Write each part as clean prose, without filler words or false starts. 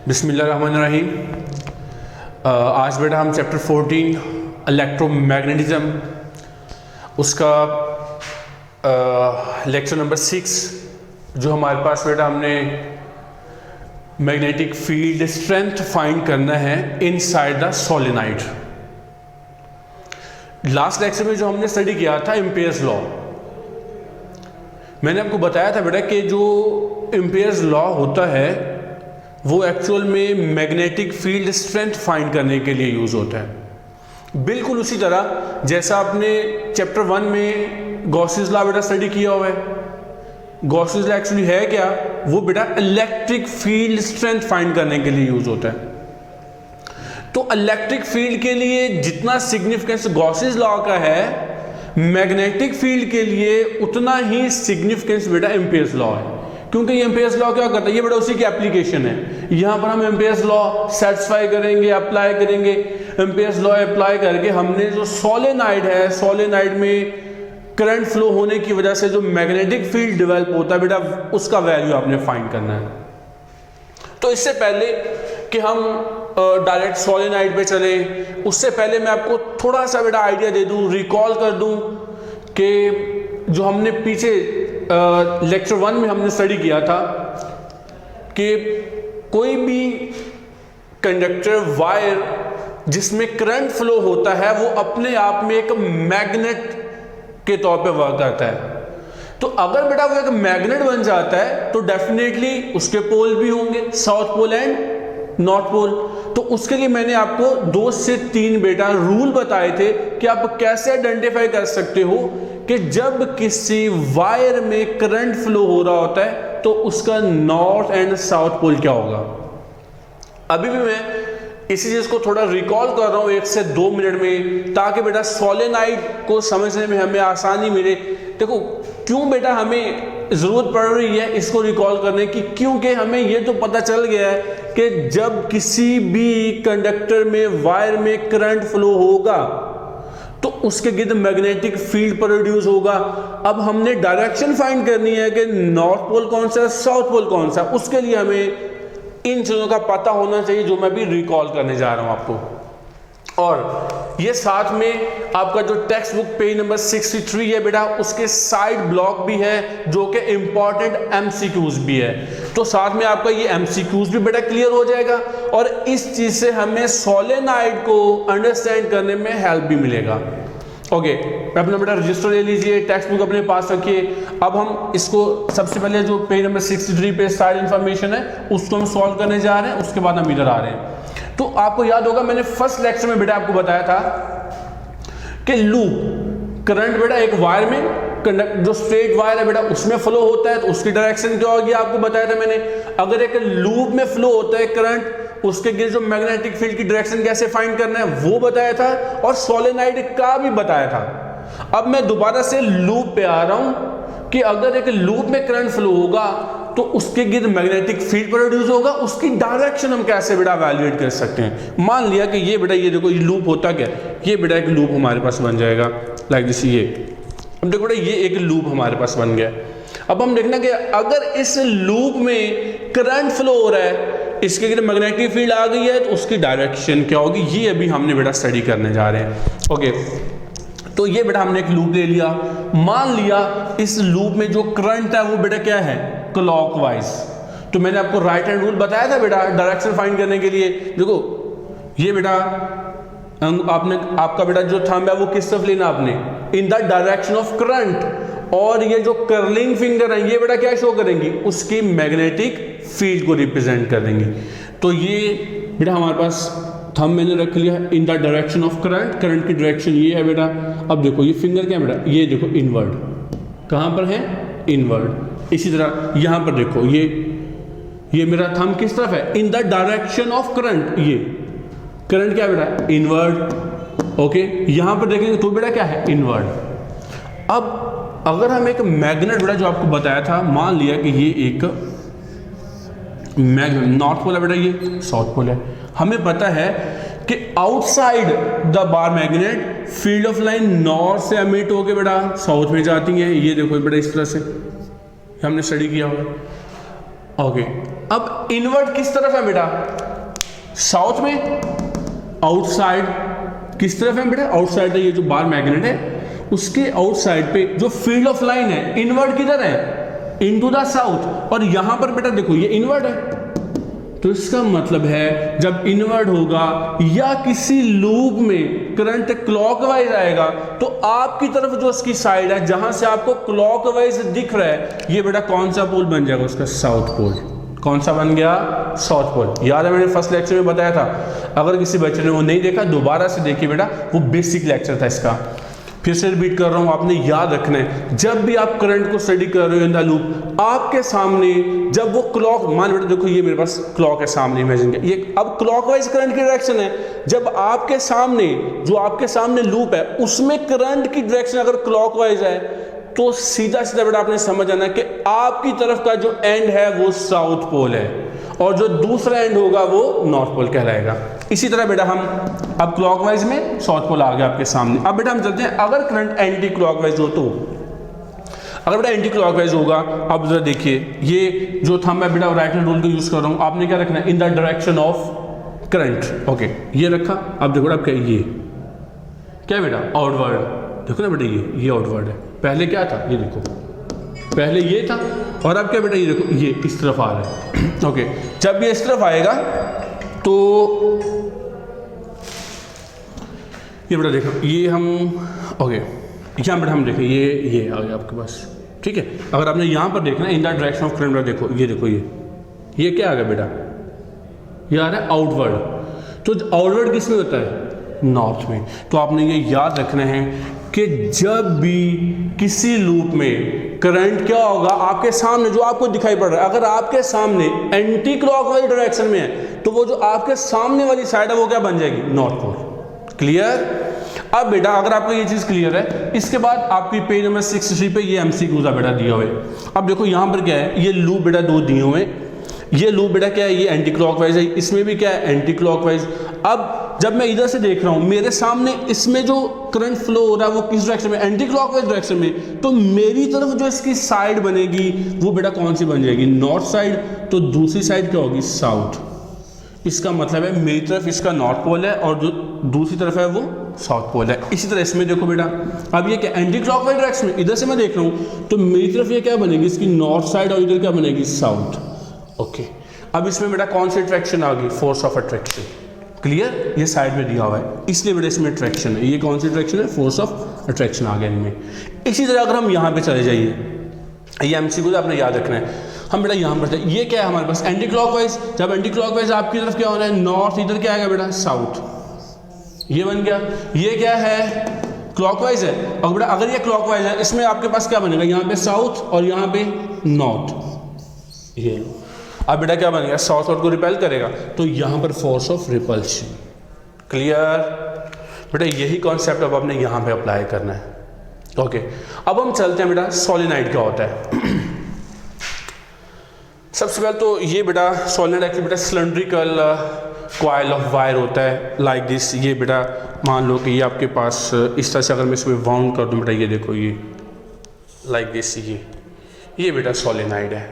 बिस्मिल्लाहिर्रहमानिर्रहीम। आज बेटा हम चैप्टर 14 इलेक्ट्रोमैग्नेटिज्म उसका लेक्चर नंबर 6 जो हमारे पास बेटा हमने मैग्नेटिक फील्ड स्ट्रेंथ फाइंड करना है inside the solenoid. Last lecture में जो हमने स्टडी किया था एम्पियर्स लॉ, मैंने आपको बताया था बेटा कि जो एम्पियर्स लॉ होता है वो एक्चुअल में मैग्नेटिक फील्ड स्ट्रेंथ फाइंड करने के लिए यूज होता है। बिल्कुल उसी तरह जैसा आपने चैप्टर 1 में गॉसेस लॉ बेटा स्टडी किया हुआ है। गॉसेस लॉ एक्चुअली है क्या? वो बेटा इलेक्ट्रिक फील्ड स्ट्रेंथ फाइंड करने के लिए यूज होता है। तो इलेक्ट्रिक फील्ड के लिए जितना सिग्निफिकेंस गॉसेस लॉ का है, मैग्नेटिक फील्ड के लिए उतना ही सिग्निफिकेंस बेटा एम्पियर्स लॉ है। क्योंकि ये एम्पियर्स लॉ क्या करता है? ये बेटा उसी की एप्लीकेशन है। यहां पर हम एम्पियर्स लॉ सेटिस्फाई करेंगे, अप्लाई करेंगे। एम्पियर्स लॉ अप्लाई करके हमने जो सोलेनॉइड है, सोलेनॉइड में करंट फ्लो होने की वजह से जो मैग्नेटिक फील्ड डेवलप होता है बेटा, उसका वैल्यू आपने फाइंड करना है। तो इससे पहले कि हम डायरेक्ट सोलेनॉइड पे चले, उससे पहले मैं आपको थोड़ा सा बेटा आइडिया दे दूं, रिकॉल कर दूं कि जो हमने पीछे लेक्चर 1 में हमने स्टडी किया था कि कोई भी कंडक्टर वायर जिसमें करंट फ्लो होता है वो अपने आप में एक मैग्नेट के तौर पे वर्क करता है। तो अगर बेटा वो एक मैग्नेट बन जाता है तो डेफिनेटली उसके पोल भी होंगे, south pole and north pole. तो उसके लिए मैंने आपको 2 से 3 बेटा रूल बताए थे कि आप कैसे आइडेंटिफाई कर सकते हो कि जब किसी वायर में करंट फ्लो हो रहा होता है तो उसका नॉर्थ एंड साउथ पोल क्या होगा। अभी भी मैं इसी चीज को थोड़ा रिकॉल कर रहा हूं 1 से 2 मिनट में, ताकि बेटा सोलेनॉइड को समझने में हमें आसानी मिले। देखो क्यों बेटा हमें जरूरत पड़ रही है इसको रिकॉल करने की, क्योंकि हमें यह तो पता चल गया है कि जब किसी भी कंडक्टर में वायर में करंट फ्लो होगा तो उसके गिर्द मैग्नेटिक फील्ड प्रोड्यूस होगा। अब हमने डायरेक्शन फाइंड करनी है कि नॉर्थ पोल कौन सा है, साउथ पोल कौन सा है। उसके लिए हमें इन चीजों का पता होना चाहिए जो मैं भी रिकॉल करने जा रहा हूं आपको। और ये साथ में आपका जो टेक्स्ट बुक पेज नंबर 63 है बेटा, उसके साइड ब्लॉक भी है जो कि इंपॉर्टेंट एमसीक्यूज भी है। तो साथ में आपका ये एमसीक्यूज भी बेटा क्लियर हो जाएगा और इस चीज से हमें सोलेनॉइड को अंडरस्टैंड करने में हेल्प भी मिलेगा। ओके, अपना बेटा रजिस्टर ले लीजिए, टेक्स्ट बुक अपने पास रखिए। अब हम इसको सबसे पहले जो पेज नंबर 63 पे साइड इंफॉर्मेशन है उसको हम सॉल्व करने जा रहे हैं, उसके बाद हम इधर आ रहे हैं। तो आपको याद होगा मैंने फर्स्ट लेक्चर में बेटा आपको बताया था कि लूप करंट बेटा एक वायर में जो स्ट्रेट वायर है बेटा उसमें फ्लो होता है तो उसकी डायरेक्शन क्या होगी आपको बताया था मैंने। अगर एक लूप में फ्लो होता है करंट, उसके गिर्द जो मैग्नेटिक फील्ड की डायरेक्शन कैसे फाइंड करना है वो बताया था और सोलेनॉइड का भी बताया था। अब मैं दोबारा से लूप पे आ रहा हूं कि अगर एक लूप में करंट फ्लो होगा तो उसके गिर्द मैग्नेटिक फील्ड प्रोड्यूस होगा, उसकी डायरेक्शन हम कैसे बेटा एवेलुएट कर सकते हैं। मान लिया कि ये बेटा ये देखो ये लूप होता क्या, ये बेटा एक लूप हमारे पास बन जाएगा लाइक दिस। ये अब देखो बेटा ये एक लूप हमारे पास बन गया। अब हम देखना कि अगर इस लूप में करंट फ्लो हो रहा है, इसके गिर्द मैग्नेटिक फील्ड आ गई है तो उसकी डायरेक्शन क्या होगी, ये अभी हमने बेटा स्टडी करने जा रहे हैं। ओके, तो ये बेटा हमने एक लूप ले लिया। मान लिया इस लूप में जो करंट है वो बेटा क्या है, क्लॉकवाइज। तो मैंने आपको राइट हैंड रूल बताया था बेटा डायरेक्शन फाइंड करने के लिए। देखो ये बेटा आपने आपका बेटा जो थंब है वो किस तरफ लेना आपने, in the direction of current. और ये जो कर्लिंग फिंगर है ये बेटा क्या शो करेंगी, उसकी मैग्नेटिक फील्ड को रिप्रेजेंट करेंगी। तो ये बेटा हमारे पास थंब मैंने रख लिया in the direction of current, current की डायरेक्शन ये है बेटा। अब देखो ये फिंगर क्या है बेटा, ये देखो इनवर्ड, कहां पर है, इनवर्ड। इसी तरह यहां पर देखो ये मेरा थंब किस तरफ है, in the direction of current. ये करंट क्या है बेटा, इनवर्ड। ओके, यहां पर देखेंगे तो बेटा क्या है, इनवर्ड। अब अगर हम एक मैग्नेट बेटा जो आपको बताया था, मान लिया कि ये एक मैग्नेट नॉर्थ पोल है बेटा, ये साउथ पोल है। हमें पता है कि outside the bar magnet field of line north से एमिट होके बेटा साउथ में जाती है। ये देखो बेटा इस तरह से हमने स्टडी किया होगा। ओके, अब इनवर्ट किस तरफ है बेटा? साउथ में। आउटसाइड किस तरफ है बेटा? आउटसाइड है, ये जो बार मैग्नेट है उसके आउटसाइड पे जो फील्ड ऑफ लाइन है इनवर्ट किधर है? Into the south. और यहां पर बेटा देखो ये इनवर्ट है, तो इसका मतलब है जब इनवर्ट होगा या किसी लूप में करंट क्लॉकवाइज आएगा तो आपकी तरफ जो उसकी साइड है जहां से आपको क्लॉकवाइज दिख रहा है, ये बेटा कौन सा पोल बन जाएगा? उसका साउथ पोल। कौन सा बन गया? South pole. याद है मैंने फर्स्ट लेक्चर में बताया था, अगर किसी बच्चे ने वो नहीं देखा दोबारा से देखिए बेटा, वो बेसिक लेक्चर था इसका। फिर से रिपीट कर रहा हूं, आपने याद रखना है जब भी आप करंट को स्टडी कर रहे हो इन द लूप, आपके सामने जब वो क्लॉक, मान बेटा देखो ये मेरे पास क्लॉक है सामने, इमेजिन किया ये अब क्लॉकवाइज करंट की डायरेक्शन है। जब आपके सामने जो आपके सामने लूप है उसमें करंट की डायरेक्शन अगर क्लॉकवाइज है तो सीधा सीधा बेटा आपने समझ आना कि आपकी तरफ का जो एंड है वो साउथ पोल है और जो दूसरा एंड होगा वो नॉर्थ पोल कहलाएगा। इसी तरह बेटा हम अब क्लॉकवाइज में साउथ पोल आ गया आपके सामने। अब बेटा हम चलते हैं, अगर करंट एंटी क्लॉकवाइज हो तो, अगर बेटा एंटी क्लॉकवाइज होगा, अब जरा देखिए ये जो थंब है बेटा राइट हैंड रूल का यूज कर रहा हूं, आपने क्या रखना है? In the direction of current. Okay, ये रखा। अब देखो अब क्या, ये क्या बेटा? आउटवर्ड। देखो ना बेटा ये आउटवर्ड है, पहले क्या था? ये देखो पहले ये था और अब क्या बेटा? ये देखो ये इस तरफ आ रहा है। ओके, जब ये इस तरफ आएगा तो ये बेटा देखो ये हम, ओके यहाँ बेटा हम देखें ये आ गया आपके पास, ठीक है। अगर आपने यहाँ पर देखना in the direction of current, देखो ये क्या आ गया बेटा? ये आ रहा है आउटवर्ड। तो आउटवर्ड किस में होता है? नॉर्थ में। तो आपने ये याद रखना है कि जब भी किसी लूप में करंट क्या होगा आपके सामने जो आपको दिखाई पड़ रहा है, अगर आपके सामने एंटी क्लॉकवाइज डायरेक्शन में है तो वो जो आपके सामने वाली साइड है वो क्या बन जाएगी? North pole. क्लियर? अब बेटा अगर आपको ये चीज क्लियर है, इसके बाद आपकी पेज नंबर 63 पे ये एमसीक्यूज बेटा दिया हुआ है। अब देखो यहां पर क्या है? ये लूप बेटा दो दिए हुए हैं। ये लूप बेटा क्या है? ये एंटी क्लॉकवाइज है, इसमें भी क्या है? Anti clockwise. अब जब मैं इधर से देख रहा हूं मेरे सामने इसमें जो करंट फ्लो हो रहा है वो किस डायरेक्शन में? एंटी क्लॉकवाइज डायरेक्शन में। तो मेरी तरफ जो इसकी साइड बनेगी वो बेटा कौन सी बन जाएगी? North side. तो दूसरी साइड क्या होगी? साउथ। इसका मतलब है मेरी तरफ इसका नॉर्थ पोल है और जो दूसरी तरफ है वो साउथ पोल है। इसी तरह इसमें देखो बेटा, अब ये क्या? एंटी क्लॉकवाइज डायरेक्शन में, इधर से मैं देख रहा हूं तो मेरी तरफ ये क्या बनेगी? इसकी नॉर्थ साइड और इधर क्या बनेगी? साउथ। ओके, अब इसमें बेटा कौन सी अट्रैक्शन आ गई? Force of attraction. क्लियर? ये साइड में दिया हुआ है इसलिए बेटा इसमें अट्रैक्शन है। ये कौन सी अट्रैक्शन है? फोर्स ऑफ अट्रैक्शन आ गया इनमें। इसी तरह अगर हम यहाँ पे चले जाइए, ये एमसीक्यू आपने याद रखना है। हम बेटा यहाँ पर ये क्या है हमारे पास? Anti clockwise. जब एंटी क्लॉकवाइज आपकी तरफ क्या होना है? नॉर्थ। इधर क्या आएगा बेटा? साउथ। ये बन गया। ये क्या है? क्लॉकवाइज है। और बेटा अगर ये क्लॉकवाइज है इसमें आपके पास क्या बनेगा? यहाँ पे साउथ और यहाँ पे नॉर्थ। ये अब बेटा क्या बनेगा? साउथ को रिपेल करेगा तो यहां पर फोर्स ऑफ रिपल्शन। क्लियर? बेटा यही कॉन्सेप्ट अब आपने यहां पे अप्लाई करना है। ओके, अब हम चलते हैं बेटा सोलेनाइड क्या होता है। सबसे पहले तो ये बेटा सोलेनाइड एक्चुअली बेटा सिलेंड्रिकल कॉइल ऑफ वायर होता है लाइक दिस। ये बेटा मान लो कि ये आपके पास इस तरह से अगर मैं इसमें वाउंड कर दूं बेटा, ये देखो ये लाइक दिस, ये बेटा सोलेनाइड है।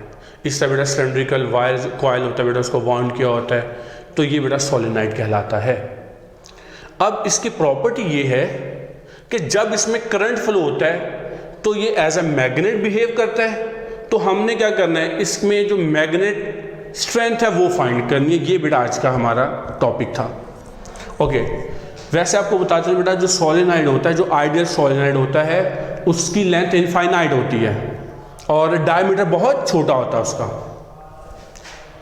इस तरह बेटा सिलेंड्रिकल वायर कॉइल होता है बेटा, उसको वाउंड किया होता है तो ये बेटा सोलेनाइड कहलाता है। अब इसकी प्रॉपर्टी ये है कि जब इसमें करंट फ्लो होता है तो ये एज अ मैग्नेट बिहेव करता है। तो हमने क्या करना है? इसमें जो मैग्नेट स्ट्रेंथ है वो फाइंड करनी है। ये बेटा आज का हमारा टॉपिक था। ओके, वैसे आपको बता चलो बेटा जो सोलेनाइड होता है, जो आइडियल सोलेनाइड होता है उसकी लेंथ इनफाइनाइट होती है और डायमीटर बहुत छोटा होता है उसका।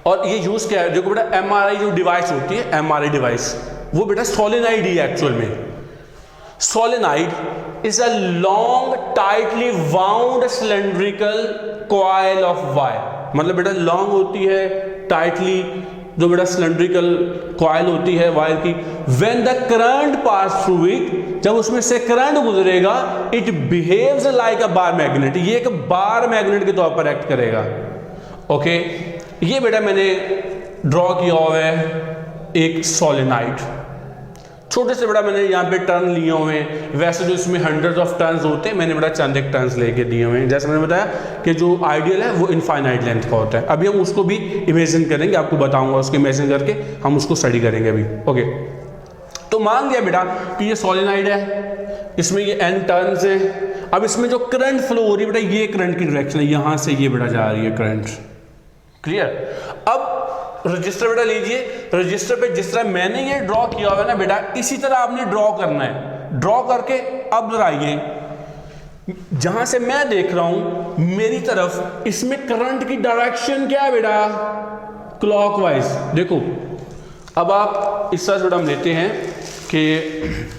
और ये यूज क्या है? देखो बेटा एमआरआई जो डिवाइस होती है, एमआरआई डिवाइस, वो बेटा सोलेनाइड ही है एक्चुअल में। Solenoid is a long tightly wound cylindrical coil of wire. मतलब बेटा लॉन्ग होती है, टाइटली जो बेटा सिलेंड्रिकल कॉइल होती है वायर की। When the current pass through it, जब उसमें से करंट गुजरेगा, it behaves like a bar magnet. ये एक बार मैग्नेट के तौर पर एक्ट करेगा। ओके, ये बेटा मैंने ड्रॉ किया हुआ है एक सोलेनाइड। छोटे से बड़ा मैंने यहाँ पे टर्न लिए हुए हैं। वैसे जो इसमें हंड्रेड्स ऑफ टर्न्स होते हैं, मैंने बड़ा चंद एक टर्न्स लेके दिए हुए हैं। जैसे मैंने बताया कि जो आइडियल है वो इनफाइनाइट लेंथ का होता है। अभी हम उसको भी इमेजिन करेंगे, आपको बताऊंगा, उसको इमेजिन करके हम उसको स्टडी करेंगे अभी। ओके, तो मान लिया बेटा कि ये सोलेनॉइड है, इसमें ये n टर्न्स हैं। अब इसमें जो करंट फ्लो हो रही है बेटा, ये करंट की डायरेक्शन है, यहां से ये बेटा जा रही है करंट। क्लियर? अब रजिस्टर बेटा लीजिए, रजिस्टर पे जिस तरह मैंने ये ड्रॉ किया हुआ है ना बेटा, इसी तरह आपने ड्रॉ करना है। ड्रॉ करके अब जरा आइए, जहां से मैं देख रहा हूं मेरी तरफ, इसमें करंट की डायरेक्शन क्या है बेटा? क्लॉकवाइज। देखो अब आप इस तरह से बेटा हम लेते हैं कि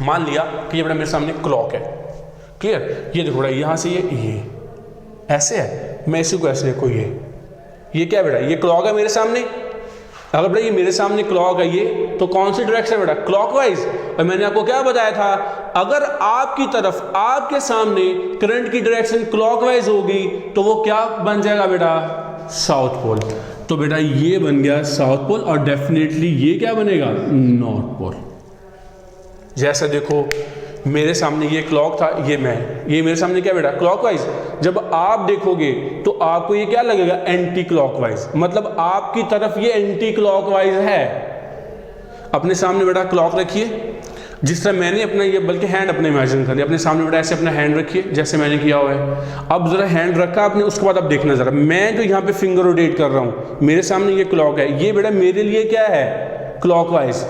मान लिया कि ये बेटा मेरे सामने क्लॉक है। क्लियर? ये देखो बेटा, यहां से ये ऐसे है, मैं इसी को ऐसे देखो, ये क्या बेटा? ये क्लॉक है मेरे सामने। अगर बेटा ये मेरे सामने क्लॉक है ये, तो कौन सी डायरेक्शन बेटा? क्लॉकवाइज। और मैंने आपको क्या बताया था, अगर आपकी तरफ, आपके सामने करंट की डायरेक्शन क्लॉकवाइज होगी तो वो क्या बन जाएगा बेटा? South pole. तो बेटा ये बन गया साउथ पोल, और डेफिनेटली ये क्या बनेगा? North pole. जैसे देखो मेरे सामने ये क्लॉक था, ये मेरे सामने क्या बेटा? क्लॉकवाइज। जब आप देखोगे तो आपको ये क्या लगेगा? Anti clockwise. मतलब आपकी तरफ ये एंटी क्लॉकवाइज है। अपने सामने बेटा क्लॉक रखिए, जिस तरह मैंने अपना ये, बल्कि हैंड अपने इमेजिन करिए, अपने सामने बेटा ऐसे अपना हैंड रखिए जैसे मैंने किया हुआ है। अब जरा हैंड रखा आपने, उसके बाद अब देखना जरा, मैं जो यहाँ पे फिंगर रोटेट कर रहा हूँ, मेरे सामने ये क्लॉक है, ये बेटा मेरे लिए क्या है? क्लॉकवाइज।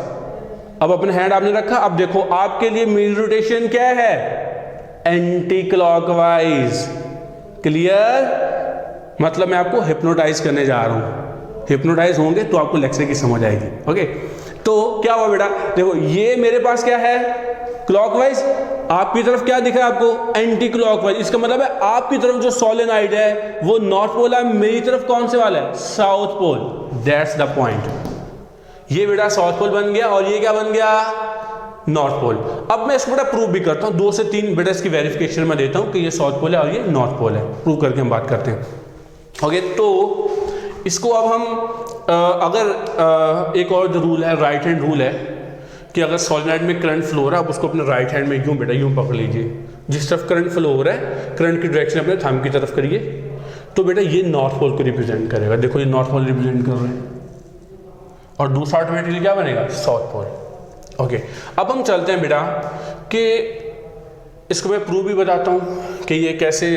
अब अपना हैंड आपने रखा, अब देखो आपके लिए मेरी रोटेशन क्या है? Anti clockwise. क्लियर? मतलब मैं आपको हिप्नोटाइज करने जा रहा हूं। हिप्नोटाइज होंगे तो आपको लेक्चर की समझ आएगी। ओके, तो क्या हुआ बेटा? देखो ये मेरे पास क्या है? क्लॉकवाइज। आपकी तरफ क्या दिख रहा है आपको? Anti clockwise. इसका मतलब है आपकी तरफ जो सोलेनॉइड है वो नॉर्थ पोल है, मेरी तरफ कौन से वाला है? South pole. That's the point. ये बेटा साउथ पोल बन गया और ये क्या बन गया? North pole. अब मैं इसको बेटा प्रूव भी करता हूं, 2 से 3 बेटा इसकी वेरिफिकेशन में देता हूं कि ये साउथ पोल है और ये नॉर्थ पोल है। प्रूव करके हम बात करते हैं। ओके, तो इसको अब हम अगर एक और जो रूल है, राइट हैंड रूल है, कि अगर सोलेनॉइड में करंट फ्लो हो रहा है, आप उसको अपने राइट हैंड में यूं बेटा यूं पकड़ लीजिए। जिस तरफ करंट फ्लो हो रहा है, करंट की डायरेक्शन अपने थंब की तरफ करिए, तो बेटा ये नॉर्थ पोल को रिप्रेजेंट करेगा। देखो ये नॉर्थ पोल रिप्रेजेंट कर रहे हैं, और दूसरा ऑटोमेटिकली क्या बनेगा? South pole. ओके, अब हम चलते हैं बेटा कि इसको मैं प्रूव भी बताता हूँ कि ये कैसे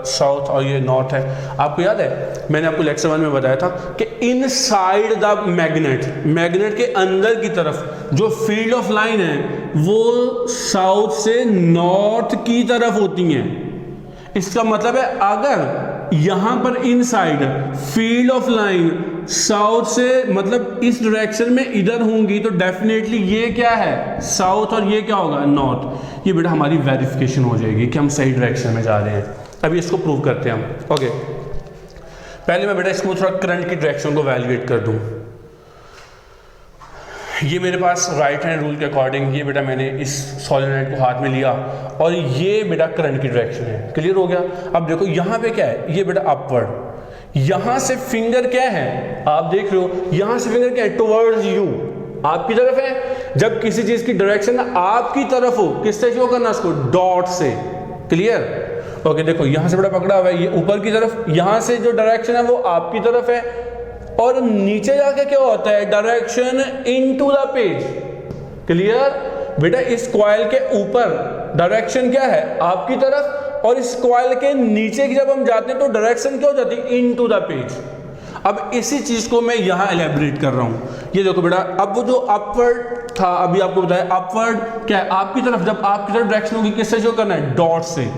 साउथ और ये नॉर्थ है। आपको याद है मैंने आपको लेक्चर 1 में बताया था कि इनसाइड द मैग्नेट के अंदर की तरफ जो फील्ड ऑफ लाइन है वो साउथ से नॉर्थ की तरफ होती हैं। इसका मतलब है अगर यहां पर inside field of line south से, मतलब इस डायरेक्शन में इधर होंगी, तो डेफिनेटली ये क्या है? साउथ, और ये क्या होगा? नॉर्थ। ये बेटा हमारी वेरिफिकेशन हो जाएगी कि हम सही डायरेक्शन में जा रहे हैं। अभी इसको प्रूव करते हैं हम। ओके, पहले मैं बेटा इसको थोड़ा करंट की डायरेक्शन को वैल्यूएट कर दूं। ये मेरे पास राइट हैंड रूल के अकॉर्डिंग ये बेटा मैंने इस सोलेनॉइड को हाथ में लिया और ये बेटा करंट की डायरेक्शन है। क्लियर हो गया? अब देखो यहाँ पे क्या है? ये बेटा अपवर्ड। यहां से फिंगर क्या है? आप देख रहे हो यहां से फिंगर क्या है? टुवर्ड्स यू, आपकी तरफ है। जब किसी चीज की डायरेक्शन आपकी तरफ हो, किससे शो करना उसको? डॉट से। क्लियर? ओके, देखो यहां से बड़ा पकड़ा हुआ है, ये ऊपर की तरफ, यहां से जो डायरेक्शन है वो आपकी तरफ है, और नीचे जाके क्या होता है? Direction into the page. Clear? बेटा इस कॉइल के ऊपर डायरेक्शन क्या है? आपकी तरफ, और इस कॉइल के नीचे की जब हम जाते हैं तो डायरेक्शन क्या हो जाती है? Into the page. अब इसी चीज को मैं यहां एलैबोरेट कर रहा हूं। ये देखो बेटा, अब वो जो अपवर्ड था, अभी आपको बताया अपवर्ड क्या है? आपकी तरफ। जब आपकी तरफ डायरेक्शन होगी किससे शो करना है? डॉट से।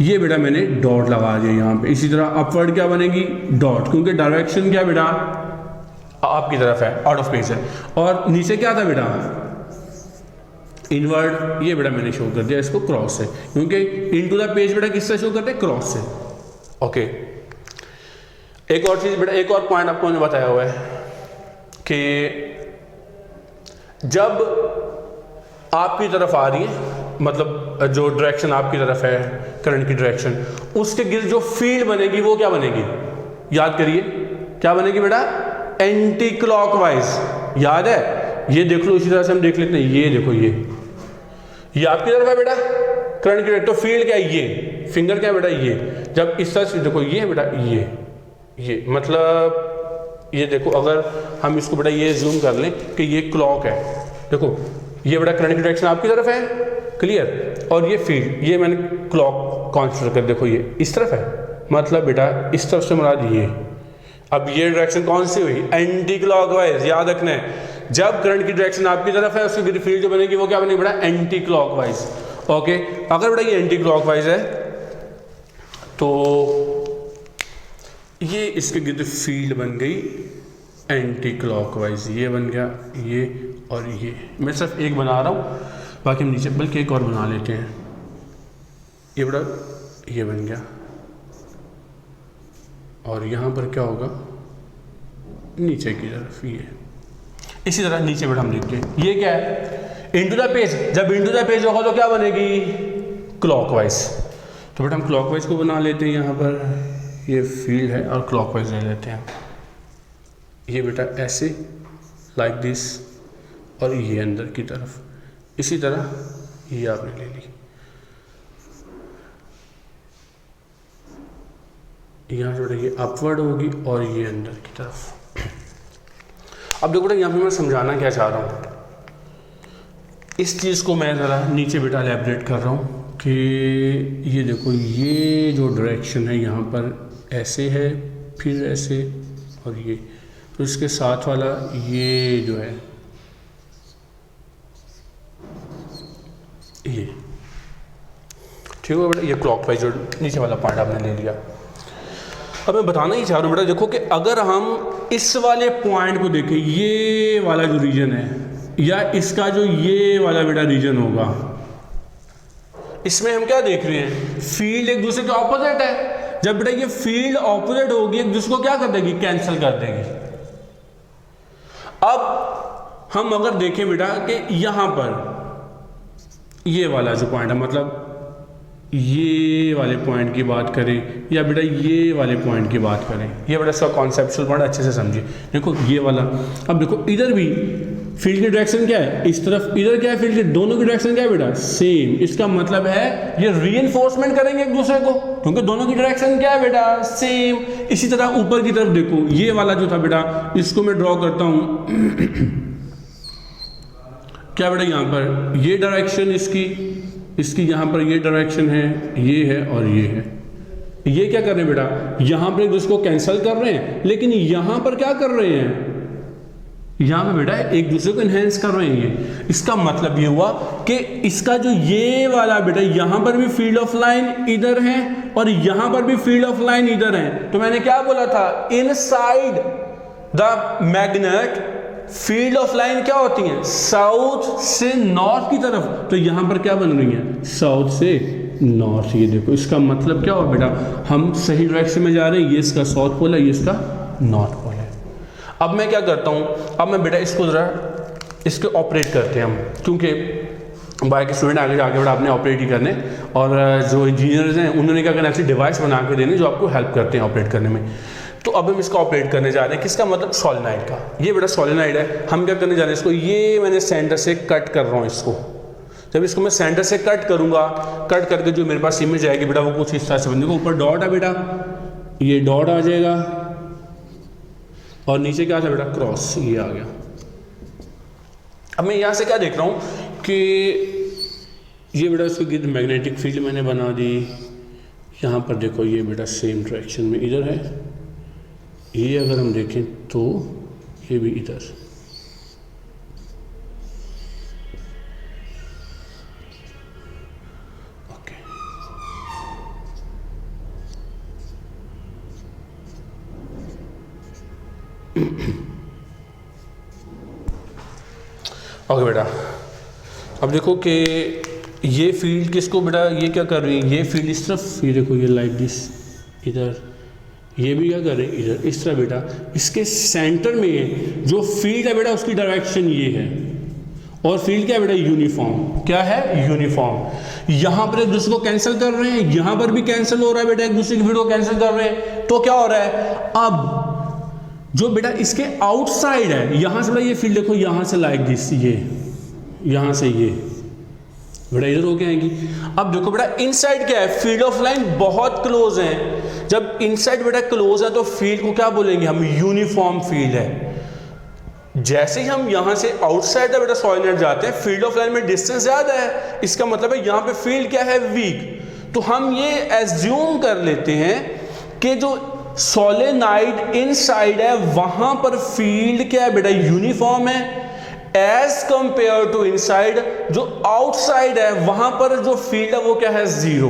ये बेटा मैंने डॉट लगा दिया यहाँ पे। इसी तरह अपवर्ड क्या बनेगी? डॉट, क्योंकि डायरेक्शन क्या बेटा? आपकी तरफ है, आउट ऑफ पेज है। और नीचे क्या था बेटा? इनवर्ड। ये बेटा मैंने शो कर दिया इसको क्रॉस से, क्योंकि इनटू द पेज बेटा किससे शो करते हैं? क्रॉस से। ओके, एक और चीज बेटा, एक और पॉइंट आपको मैंने बताया हुआ है कि जब आपकी तरफ आ रही है, मतलब जो डायरेक्शन आपकी तरफ है करंट की डायरेक्शन, उसके गिर्द जो फील्ड बनेगी वो क्या बनेगी? याद करिए क्या बनेगी बेटा? Anti clockwise. याद है? ये देख लो, इसी तरह से हम देख लेते हैं, ये देखो ये आपकी तरफ है बेटा करंट की, तो फील्ड क्या है, ये फिंगर क्या है बेटा, ये जब इस तरह से देखो ये है बेटा, ये मतलब ये देखो, अगर हम इसको बेटा ये जूम कर लें कि ये क्लॉक है, देखो ये बेटा करंट की डायरेक्शन आपकी तरफ है, क्लियर, और ये फील्ड, ये मैंने क्लॉक कॉन्सिडर कर, देखो ये इस तरफ है, मतलब बेटा इस तरफ से मुराद ये। अब ये डायरेक्शन कौन सी हुई, एंटी क्लॉकवाइज, याद रखना है जब करंट की डायरेक्शन आपकी तरफ है उसकी फील्ड जो बनेगी वो क्या बनेगी बेटा, एंटी क्लॉकवाइज। ओके, अगर बेटा ये एंटी क्लॉकवाइज है तो ये इसके गिर्द फील्ड बन गई एंटी क्लॉकवाइज, ये बन गया ये और ये। मैं सिर्फ एक बना रहा हूँ, बाकी हम नीचे बल्कि एक और बना लेते हैं, ये बेटा ये बन गया, और यहाँ पर क्या होगा, नीचे की तरफ ये, इसी तरह नीचे बेटा हम लिखते हैं, ये क्या है, इनटू द पेज, जब इनटू द पेज होगा तो क्या बनेगी, क्लॉकवाइज। तो बेटा हम क्लॉकवाइज को बना लेते हैं, यहाँ पर ये फील्ड है और क्लॉकवाइज ले लेते हैं, ये बेटा ऐसे लाइक दिस, और ये अंदर की तरफ, इसी तरह ये आपने ले ली, यहाँ से बेटा ये अपवर्ड होगी और ये अंदर की तरफ। अब देखो बेटा यहाँ पे मैं समझाना क्या चाह रहा हूँ, इस चीज़ को मैं ज़रा नीचे बेटा एलैबोरेट कर रहा हूँ कि ये देखो ये जो डायरेक्शन है यहाँ पर ऐसे है, फिर ऐसे, और ये, तो इसके साथ वाला ये जो है ये, ठीक है बेटा, ये क्लॉकवाइज जो नीचे वाला पॉइंट आपने ले लिया। अब मैं बताना ही चाह रहा हूँ बेटा, देखो कि अगर हम इस वाले पॉइंट को देखें, ये वाला जो रीजन है या इसका जो ये वाला बेटा रीजन होगा, इसमें हम क्या देख रहे हैं, फील्ड एक दूसरे के ऑपोजिट है। जब बेटा ये फील्ड ऑपोजिट होगी एक दूसरे को क्या कर देगी, कैंसिल कर देगी। अब हम अगर देखें बेटा कि यहां पर ये वाला जो पॉइंट है, मतलब ये वाले पॉइंट की बात करें या बेटा ये वाले पॉइंट की बात करें, ये बेटा इसका कॉन्सेप्चुअल पॉइंट अच्छे से समझिए। देखो ये वाला, अब देखो इधर भी फील्ड की डायरेक्शन क्या है, इस तरफ, इधर क्या है फील्ड की, दोनों की डायरेक्शन क्या है बेटा, सेम। इसका मतलब है ये रीइंफोर्समेंट करेंगे एक दूसरे को, क्योंकि दोनों की डायरेक्शन क्या है बेटा, सेम। इसी तरह ऊपर की तरफ देखो, ये वाला जो था बेटा, इसको मैं ड्रॉ करता हूं क्या बेटा, यहां पर ये डायरेक्शन इसकी यहाँ पर ये डायरेक्शन है, ये है और ये है। ये क्या कर रहे हैं बेटा, यहाँ पर एक दूसरे को कैंसिल कर रहे हैं, लेकिन यहाँ पर क्या कर रहे हैं, यहाँ पे बेटा एक दूसरे को इनहेंस कर रहे हैं। ये इसका मतलब ये हुआ कि इसका जो ये वाला बेटा, यहाँ पर भी फील्ड ऑफ लाइन इधर है और यहाँ पर भी फील्ड ऑफ लाइन इधर है। तो मैंने क्या बोला था, inside the magnet field of line क्या होती है, साउथ से नॉर्थ की तरफ। तो यहां पर क्या बन रही है, साउथ से नॉर्थ। ये देखो इसका मतलब क्या हुआ बेटा, हम सही डायरेक्शन में जा रहे हैं, ये इसका साउथ पोल है, ये इसका नॉर्थ पोल है। अब मैं क्या करता हूं, अब मैं बेटा इसको जरा इसके ऑपरेट करते हैं हम, क्योंकि बाकी स्टूडेंट आगे जाके बेटा आपने ऑपरेट ही करने, और जो इंजीनियर्स हैं उन्होंने क्या करना, ऐसी डिवाइस बना के देने जो आपको हेल्प करते हैं ऑपरेट करने में। तो अब हम इसका ऑपरेट करने जा रहे हैं, किसका मतलब, सोलेनॉइड का। ये बेटा सोलेनॉइड है, हम क्या करने जा रहे हैं इसको, ये मैंने सेंटर से कट कर रहा हूँ इसको। जब इसको मैं सेंटर से कट करूंगा, कट करके जो मेरे पास इमेज आएगी बेटा वो कुछ इस तरह से बनेगा। ऊपर डॉट है बेटा, ये डॉट आ जाएगा, और नीचे क्या था बेटा, क्रॉस, ये आ गया। अब मैं यहाँ से क्या देख रहा हूँ कि ये बेटा इसको गिर्द मैग्नेटिक फील्ड मैंने बना दी। यहाँ पर देखो ये बेटा सेम डायरेक्शन में इधर है, ये अगर हम देखें तो ये भी इधर। ओके, ओके बेटा, अब देखो कि ये फील्ड किसको बेटा, ये क्या कर रही है, ये फील्ड इस तरफ, ये देखो ये लाइक दिस इधर, ये भी क्या कर रहे हैं इधर, इस तरह बेटा। इसके सेंटर में जो फील्ड है बेटा उसकी डायरेक्शन ये है, और फील्ड क्या है बेटा, यूनिफॉर्म। क्या है, यूनिफॉर्म। यहां पर एक दूसरे को कैंसिल कर रहे हैं, यहां पर भी कैंसिल हो रहा है बेटा, एक दूसरे की फील्ड को कैंसिल कर रहे हैं। तो क्या हो रहा है, अब जो बेटा इसके आउटसाइड है, यहां से बेटा ये फील्ड देखो, यहां से लाइक दिस, ये यहां से ये बेटा इधर होके आएगी। अब देखो बेटा इनसाइड क्या है, फील्ड ऑफ लाइन बहुत क्लोज है। जब इनसाइड बेटा क्लोज है तो फील्ड को क्या बोलेंगे हम, यूनिफॉर्म फील्ड है। जैसे ही हम यहां से आउटसाइड है बेटा सॉलिनॉइड जाते हैं, फील्ड ऑफ लाइन में डिस्टेंस ज्यादा है, इसका मतलब है यहां पे फील्ड क्या है, वीक। तो हम ये एज्यूम कर लेते हैं कि जो सोलेनाइड इनसाइड है वहां पर फील्ड क्या है बेटा, यूनिफॉर्म है, एज कंपेयर टू इनसाइड जो आउटसाइड है वहां पर जो फील्ड है वो क्या है, जीरो।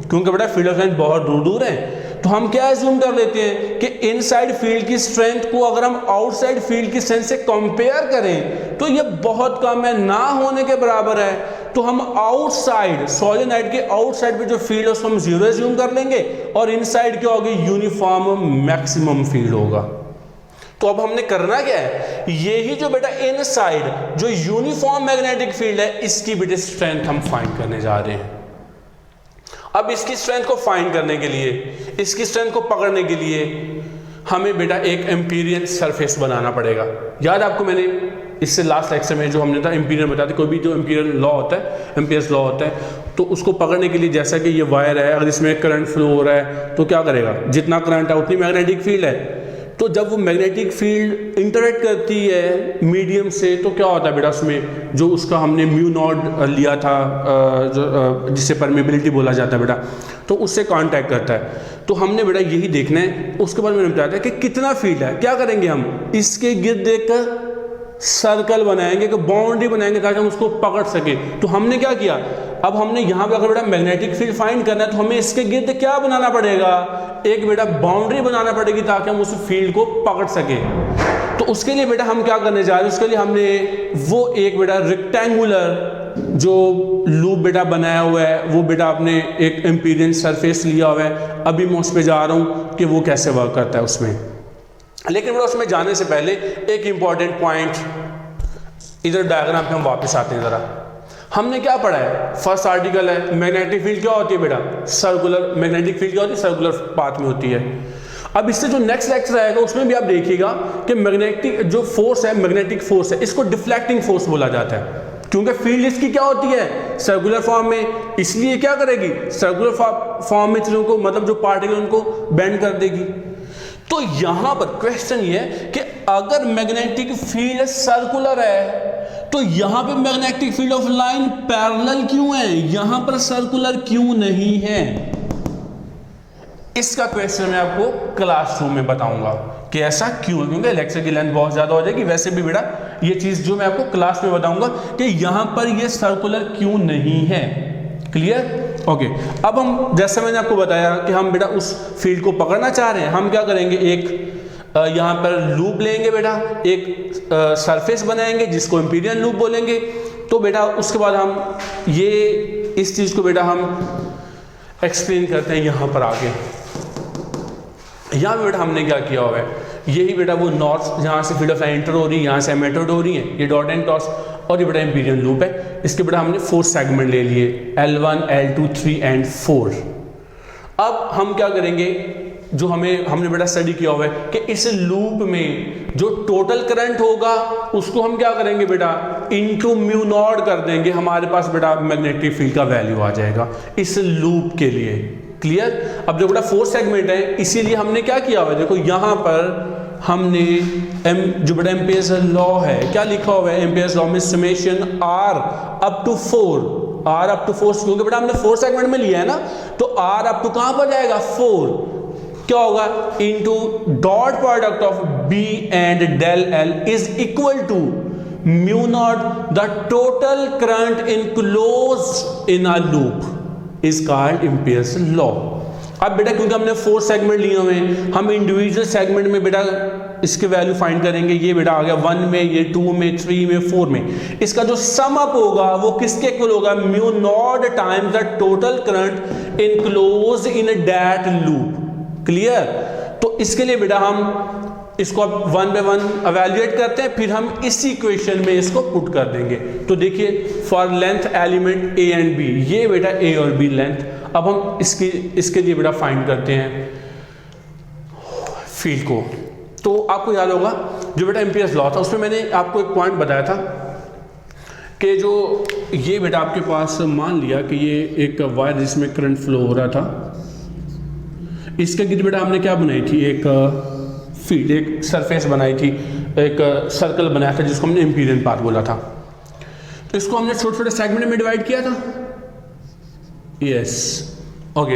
क्योंकि बेटा फील्ड ऑफ लाइन बहुत दूर दूर है, तो हम क्या एज्यूम कर लेते हैं कि इनसाइड फील्ड की स्ट्रेंथ को अगर हम आउटसाइड फील्ड की स्ट्रेंथ से कंपेयर करें तो ये बहुत कम है, ना होने के बराबर है। तो हम आउटसाइड सोलेनाइड के आउटसाइड पे जो फील्ड है उसको हम जीरो एज्यूम कर लेंगे, और इनसाइड क्या होगी, यूनिफॉर्म मैक्सिमम फील्ड होगा। तो अब हमने करना क्या है, यही जो बेटा इनसाइड जो यूनिफॉर्म मैग्नेटिक फील्ड है इसकी बेटा स्ट्रेंथ हम फाइंड करने जा रहे हैं। अब इसकी स्ट्रेंथ को फाइंड करने के लिए, इसकी स्ट्रेंथ को पकड़ने के लिए हमें बेटा एक एम्पीरियन सरफेस बनाना पड़ेगा। याद आपको मैंने इससे लास्ट लेक्चर में जो हमने था एम्पीरियन बताया था, कोई भी जो एम्पीरियन लॉ होता है, एम्पियर्स लॉ होता है, तो उसको पकड़ने के लिए जैसा कि ये वायर है, अगर इसमें करंट फ्लो हो रहा है तो क्या करेगा, जितना करंट है उतनी मैग्नेटिक फील्ड है। तो जब वो मैग्नेटिक फील्ड इंटरेक्ट करती है मीडियम से तो क्या होता है बेटा, उसमें जो उसका हमने म्यू नॉट लिया था जो जिससे परमेबिलिटी बोला जाता है बेटा, तो उससे कांटेक्ट करता है। तो हमने बेटा यही देखना है। उसके बाद मैंने बताया था कि कितना फील्ड है, क्या करेंगे हम इसके गिर्द देखकर सर्कल बनाएंगे, कि बाउंड्री बनाएंगे ताकि हम उसको पकड़ सके। तो हमने क्या किया, अब हमने यहाँ पे अगर बेटा मैग्नेटिक फील्ड फाइंड करना है तो हमें इसके गिर्द क्या बनाना पड़ेगा, एक बेटा बाउंड्री बनाना पड़ेगी ताकि हम उस फील्ड को पकड़ सके। तो उसके लिए बेटा हम क्या करने जा रहे हैं, उसके लिए हमने वो एक बेटा रेक्टेंगुलर जो लूप बेटा बनाया हुआ है वो बेटा आपने एक एम्पीरियन सरफेस लिया हुआ है। अभी मैं उस पर जा रहा हूँ कि वो कैसे वर्क करता है उसमें। लेकिन बेटा उसमें जाने से पहले एक इंपॉर्टेंट पॉइंट, इधर डायग्राम पे हम वापस आते हैं। जरा हमने क्या पढ़ा है, फर्स्ट आर्टिकल है मैग्नेटिक फील्ड क्या होती है बेटा, सर्कुलर मैग्नेटिक फील्ड क्या होती है, सर्कुलर पाथ में होती है। अब इससे जो नेक्स्ट लेक्चर आएगा उसमें भी आप देखिएगा कि मैग्नेटिक जो फोर्स है, मैग्नेटिक फोर्स है, इसको डिफ्लेक्टिंग फोर्स बोला जाता है, क्योंकि फील्ड इसकी क्या होती है, सर्कुलर फॉर्म में, इसलिए क्या करेगी, सर्कुलर फॉर्म में चीजों को, मतलब जो पार्टिकल उनको बेंड कर देगी। तो यहां पर क्वेश्चन ये है कि अगर मैग्नेटिक फील्ड सर्कुलर है तो यहां पे magnetic field of line parallel क्यों है, यहां पर सर्कुलर क्यों नहीं है। इसका क्वेश्चन मैं आपको क्लासरूम में बताऊंगा कि ऐसा क्यों है, क्योंकि लेक्चर की लेंथ बहुत ज्यादा हो जाएगी। वैसे भी बेटा ये चीज जो मैं आपको क्लास में बताऊंगा कि यहां पर ये सर्कुलर क्यों नहीं है। Clear, okay. अब हम जैसे मैंने आपको बताया कि हम बेटा उस फील्ड को पकड़ना चाह रहे हैं, हम क्या करेंगे, एक यहाँ पर लूप लेंगे बेटा, एक सरफेस बनाएंगे जिसको एम्पीरियन लूप बोलेंगे। तो बेटा उसके बाद हम ये इस चीज को बेटा हम एक्सप्लेन करते हैं यहाँ पर आगे। यहाँ पे बेटा हमने क्या किया हुआ है, यही बेटा वो नॉर्थ जहाँ से फील्ड ऑफ लाइन एंटर हो रही है, यहाँ से एमेटर हो रही है, ये डॉट एंड क्रॉस, और ये बेटा एम्पीरियन लूप है। इसके बेटा हमने 4 सेगमेंट ले लिए, L1, L2, 3 एंड 4। अब हम क्या करेंगे, जो हमने बेटा स्टडी किया हुआ है कि इस लूप में जो टोटल करंट होगा उसको हम क्या करेंगे बेटा, इनटू म्यू नॉट कर देंगे, हमारे पास बेटा मैग्नेटिक फील्ड का वैल्यू आ जाएगा इस लूप के लिए। क्लियर। अब जो बेटा 4 सेगमेंट है इसीलिए हमने क्या किया हुआ है, देखो यहां पर हमने जो बेटा एम्पियर्स लॉ है क्या लिखा हुआ है, एम्पियर्स लॉ में समेशन R अप टू 4, क्योंकि बेटा हमने 4 सेगमेंट में लिया है ना, तो R अप टू कहां पर जाएगा, 4 क्या होगा, into dot product of B and del L is equal to mu naught the total current enclosed in a loop is called Ampere's law. अब बेटा क्योंकि हमने 4 सेगमेंट लिए हुए हैं, हम इंडिविजुअल सेगमेंट में बेटा इसके वैल्यू फाइंड करेंगे। ये बेटा आ गया 1 में, ये 2 में, 3 में, 4 में। इसका जो सम अप होगा वो किसके इक्वल होगा, mu naught times the total current enclosed in that loop. Clear. तो इसके लिए बेटा हम इसको अब 1 बाय 1 एवेल्युएट करते हैं, फिर हम इस इक्वेशन में इसको पुट कर देंगे। तो देखिए for length element A and B, ये बेटा A और B लेंथ। अब हम इसके लिए बेटा फाइंड करते हैं फील्ड को। तो आपको याद होगा जो बेटा एम्पियर्स लॉ था उसमें मैंने आपको एक पॉइंट बताया था कि जो ये बेटा आपके पास मान लिया कि ये एक वायर जिसमें करंट फ्लो हो रहा था, इसके गिर बेटा हमने क्या बनाई थी, एक फील्ड, एक सरफेस बनाई थी, एक सर्कल बनाया था जिसको हमने इम्पीरियन पाथ बोला था। तो इसको हमने छोटे छोटे सेगमेंट में डिवाइड किया था। Yes, okay.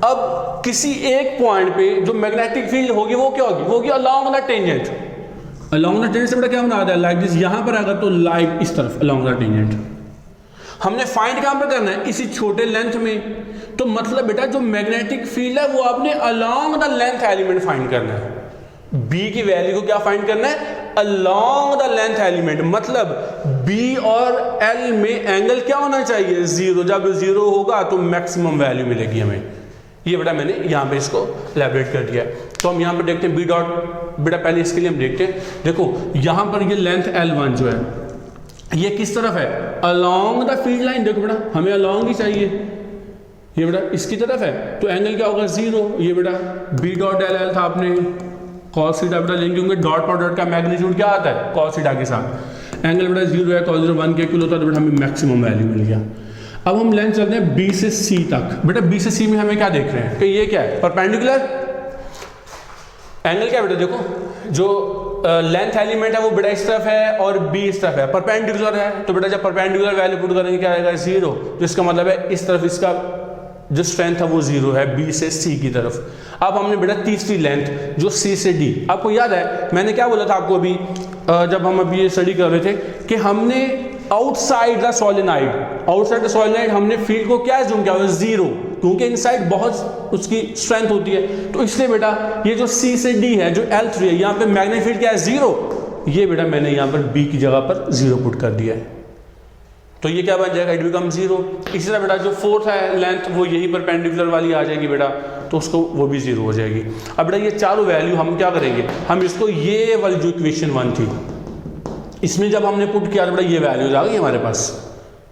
अब किसी एक पॉइंट पे जो मैग्नेटिक फील्ड होगी वो क्या होगी, वो होगी along the tangent. Along the tangent से बेटा क्या बना रहा है, लाइक दिस, यहां पर आएगा तो लाइक इस तरफ अलोंग द टेंजेंट। हमने फाइंड कहां पर करना है, इसी छोटे लेंथ में। तो मतलब बेटा जो मैग्नेटिक फील्ड है वो आपने along the length element find करना है। बी की वैल्यू को क्या फाइंड करना है, अलोंग द लेंथ एलिमेंट। मतलब बी और एल में एंगल क्या होना चाहिए, जीरो। जब जीरो होगा तो मैक्सिमम वैल्यू मिलेगी हमें। ये बेटा मैंने यहाँ पे इसको एलैबोरेट कर दिया है। तो हम यहाँ पर देखते हैं बी डॉट, बेटा पहले इसके लिए हम देखते हैं, देखो यहाँ पर ये लेंथ L1 जो है ये किस तरफ है, अलोंग द फील्ड लाइन। देखो बेटा हमें अलोंग ही चाहिए, ये बेटा इसकी तरफ है, तो एंगल क्या होगा, जीरो। ये बेटा बी डॉट एल एल था, आपने कॉस थीटा बेटा लेंगे होंगे, डॉट पर डॉट का मैग्नीट्यूड क्या आता है, कॉस थीटा के साथ। एंगल बेटा जीरो है, कॉस 0 1 के इक्वल होता है, तो बेटा हमें मैक्सिमम वैल्यू मिल गया। अब हम लेंथ चलते हैं बी से सी तक। बेटा बी से सी में हमें क्या देख रहे हैं कि ये क्या है, परपेंडिकुलर एंगल। क्या बेटा देखो जो लेंथ एलिमेंट है वो बेटा इस तरफ है और बी इस तरफ है, परपेंडिकुलर है। तो बेटा जब परपेंडिकुलर वैल्यू पुट करेंगे क्या आएगा, जीरो। तो इसका मतलब है इस तरफ इसका जो स्ट्रेंथ है वो जीरो है, बी से सी की तरफ। अब हमने बेटा तीसरी लेंथ जो सी से डी, आपको याद है मैंने क्या बोला था आपको अभी जब हम अभी ये स्टडी कर रहे थे कि हमने outside the solenoid, outside the solenoid हमने फील्ड को क्या जूम किया हुआ, जीरो, क्योंकि इनसाइड बहुत उसकी स्ट्रेंथ होती है। तो इसलिए बेटा ये जो सी से डी है, जो L3 है, यहाँ पे मैग्नेटिक फील्ड क्या है, जीरो। ये बेटा मैंने यहाँ पर बी की जगह पर जीरो पुट कर दिया है, तो ये क्या बन जाएगा, इट बिकम जीरो। इसी तरह बेटा जो फोर्थ है लेंथ वो यही परपेंडिकुलर वाली आ जाएगी बेटा, तो उसको वो भी जीरो हो जाएगी। अब बेटा ये चारों वैल्यू हम क्या करेंगे, हम इसको ये वाली जो इक्वेशन 1 थी इसमें जब हमने पुट किया तो बेटा ये वैल्यूज आ गई हमारे पास,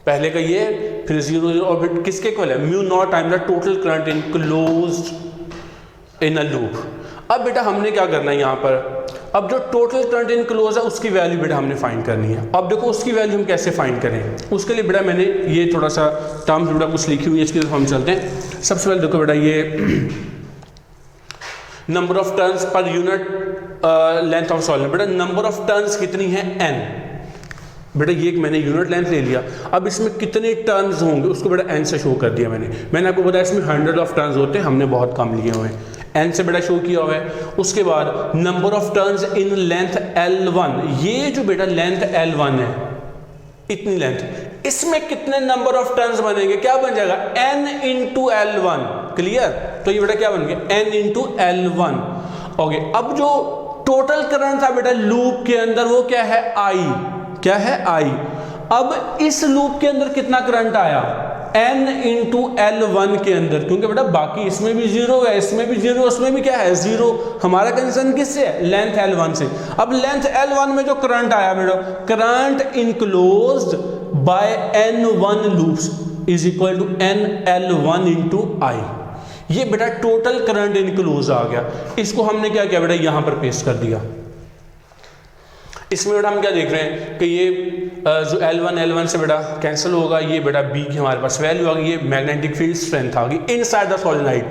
पहले का ये, फिर जीरो और फिर किसके इक्वल है, mu naught time the total current enclosed in a loop. अब बेटा हमने क्या करना है यहाँ पर, अब जो टोटल करंट इनक्लोज है उसकी वैल्यू बेटा हमने फाइंड करनी है। अब देखो उसकी वैल्यू हम कैसे फाइंड करें, उसके लिए बेटा मैंने ये थोड़ा सा टर्म्स बेटा कुछ लिखी हुई है, इसकी तरफ हम चलते हैं। सबसे पहले देखो बेटा ये number of turns per unit length of solid, बेटा नंबर ऑफ टर्न्स कितनी है, n। बेटा ये एक मैंने यूनिट लेंथ ले लिया, अब इसमें कितने टर्न्स होंगे उसको बेटा n से शो कर दिया मैंने आपको बताया इसमें 100 ऑफ टर्न्स होते हैं, हमने बहुत कम लिए हुए हैं, n से बेटा शो किया हुआ है। उसके बाद number of turns in length L1, ये जो बेटा लेंथ L1 है इतनी लेंथ, इसमें कितने नंबर ऑफ टर्न्स बनेंगे, क्या बन जाएगा, n इंटू L1। क्लियर, तो ये बेटा क्या बन गया, n इंटू L1। ओके, अब जो टोटल करंट था बेटा लूप के अंदर वो क्या है, I, क्या है, I। अब इस लूप के अंदर कितना करंट आया, n इंटू L1 के अंदर, क्योंकि बेटा बाकी इसमें भी जीरो है, इसमें भी जीरो, उसमें भी क्या है, जीरो। हमारा कंसर्न किससे है, लेंथ L1 से। अब लेंथ L1 में जो करंट आया बेटा, current enclosed by N1 loops is equal to NL1 into I। ये बेटा टोटल करंट इनक्लोज आ गया, इसको हमने क्या किया बेटा यहां पर पेस्ट कर दिया। इसमें बेटा हम क्या देख रहे हैं कि ये जो L1 से बेटा कैंसिल होगा, ये बेटा B की हमारे पास वैल्यू आ गई, ये मैग्नेटिक फील्ड स्ट्रेंथ आ गई इनसाइड द सोलेनोइड।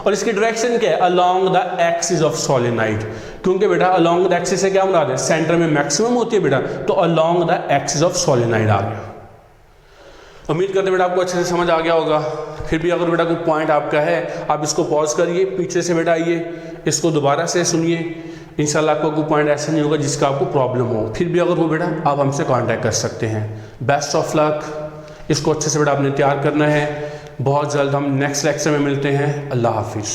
और इसकी डायरेक्शन क्या है, along the axis of solenoid, क्योंकि बेटा अलोंग द एक्सिस से क्या बना दें, सेंटर में मैक्सिमम होती है बेटा, तो along the axis of solenoid आ गया। उम्मीद करते बेटा आपको अच्छे से समझ आ गया होगा। फिर भी अगर बेटा कोई पॉइंट आपका है आप इसको पॉज करिए, पीछे से बेटा आइए, इसको दोबारा से सुनिए, इंशाल्लाह आपको कोई पॉइंट ऐसा नहीं होगा जिसका आपको प्रॉब्लम हो। फिर भी अगर हो बेटा आप हमसे कांटेक्ट कर सकते हैं। बेस्ट ऑफ लक, इसको अच्छे से बेटा आपने तैयार करना है। बहुत जल्द हम नेक्स्ट लेक्चर में मिलते हैं। अल्लाह हाफिज़।